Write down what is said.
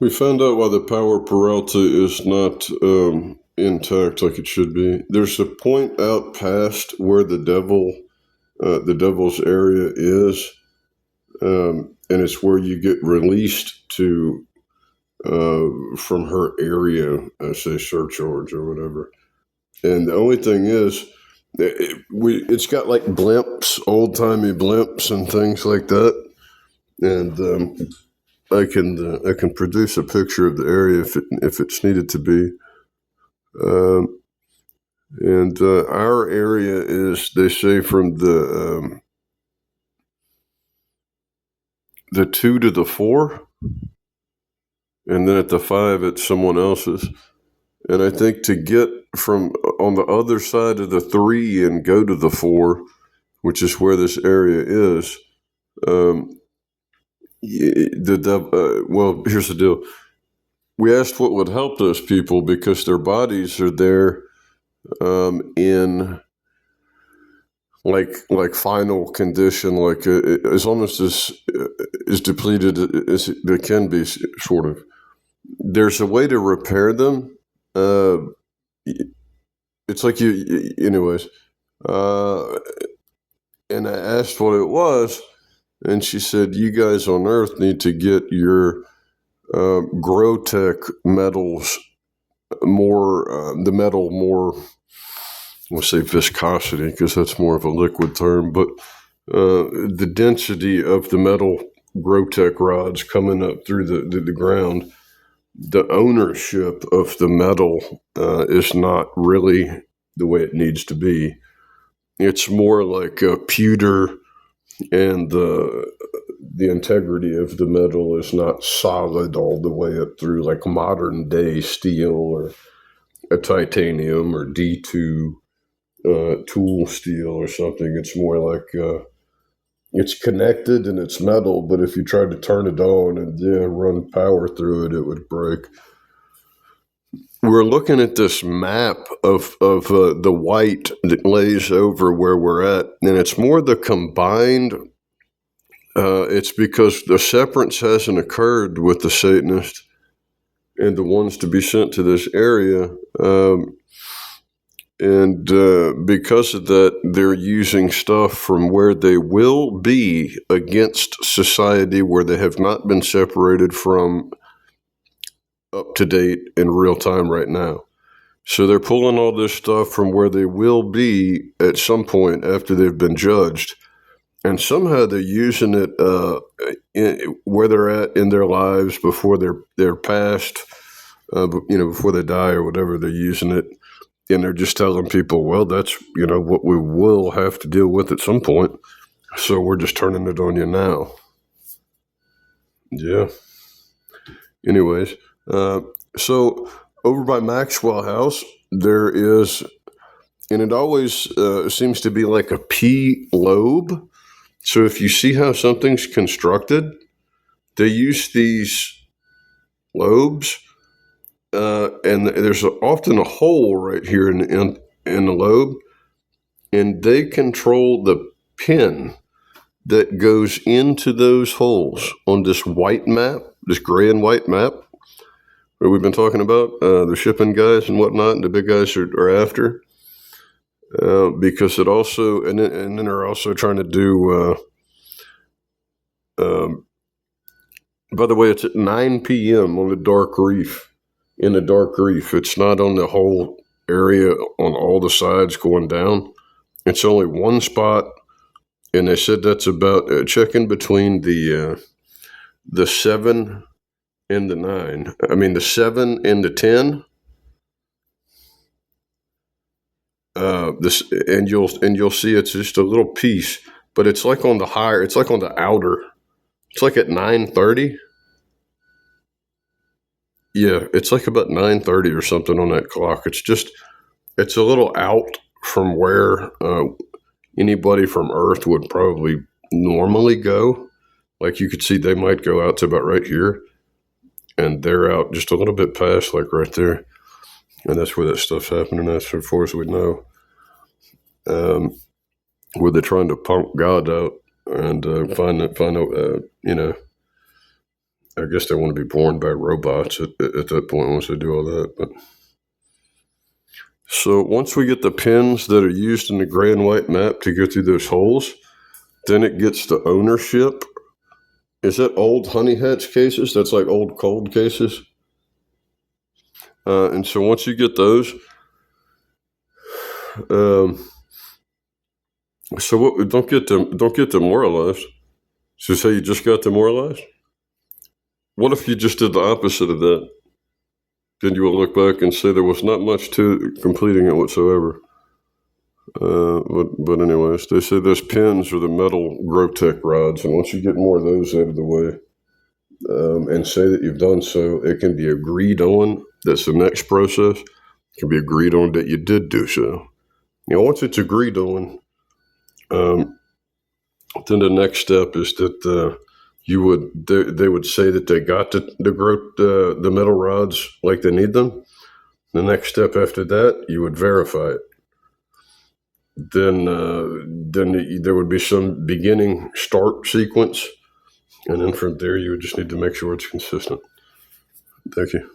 We found out why the power Peralta is not intact like it should be. There's a point out past where the devil's area is, and it's where you get released to from her area, say surcharge or whatever. And the only thing is, it's got like blimps, old timey blimps, and things like that. And I can produce a picture of the area if it's needed to be. Um, and our area is, they say, from the 2 to the 4, and then at the 5 it's someone else's. And I think to get from on the other side of the 3 and go to the 4, which is where this area is, um, well, here's the deal. We asked what would help those people because their bodies are there in like final condition, like as almost as depleted as they can be, sort of. There's a way to repair them. It's like anyways. And I asked what it was, and she said, "You guys on Earth need to get your Growtech metals more, the metal more, we'll say viscosity because that's more of a liquid term, but the density of the metal Growtech rods coming up through the ground, the ownership of the metal is not really the way it needs to be. It's more like a pewter, and the integrity of the metal is not solid all the way up through like modern day steel or a titanium or D2 tool steel or something. It's more like it's connected and it's metal, but if you tried to turn it on and run power through it, it would break. We're looking at this map of the white that lays over where we're at, and it's more the combined. It's because the separance hasn't occurred with the Satanist and the ones to be sent to this area. And because of that, they're using stuff from where they will be against society where they have not been separated from up to date in real time right now. So they're pulling all this stuff from where they will be at some point after they've been judged. And somehow they're using it where they're at in their lives before they're past, before they die or whatever. They're using it, and they're just telling people, well, that's what we will have to deal with at some point. So we're just turning it on you now. Yeah. Anyways, so over by Maxwell House, there is, and it always seems to be like a P lobe. So if you see how something's constructed, they use these lobes, and there's often a hole right here in the lobe, and they control the pin that goes into those holes on this white map, this gray and white map that we've been talking about, the shipping guys and whatnot, and the big guys are after. Because it also, and then they're also trying to do, by the way, it's at 9 p.m. on the dark reef, in the dark reef. It's not on the whole area on all the sides going down. It's only one spot, and they said that's about checking between the 7 and the 9. I mean, the 7 and the 10. You'll see it's just a little piece, but it's like on the higher. It's like on the outer. It's like at 9:30. Yeah, it's like about 9:30 or something on that clock. It's a little out from where anybody from Earth would probably normally go. Like you could see, they might go out to about right here, and they're out just a little bit past, like right there, and that's where that stuff's happening. That's as far as we know. Where they're trying to pump God out and find out, I guess they want to be born by robots at that point once they do all that. But so once we get the pins that are used in the gray and white map to go through those holes, then it gets to ownership. Is that old honey hatch cases? That's like old cold cases. And so once you get those, so what? Don't get demoralized. So say you just got demoralized. What if you just did the opposite of that? Then you will look back and say there was not much to completing it whatsoever. But anyways, they say those pins are the metal Grotech rods, and once you get more of those out of the way, and say that you've done so, it can be agreed on. That's the next process. It can be agreed on that you did do so. Once it's agreed on, then the next step is that they would say that they got the metal rods like they need them. The next step after that, you would verify it. Then there would be some beginning start sequence, and then from there you would just need to make sure it's consistent. Thank you.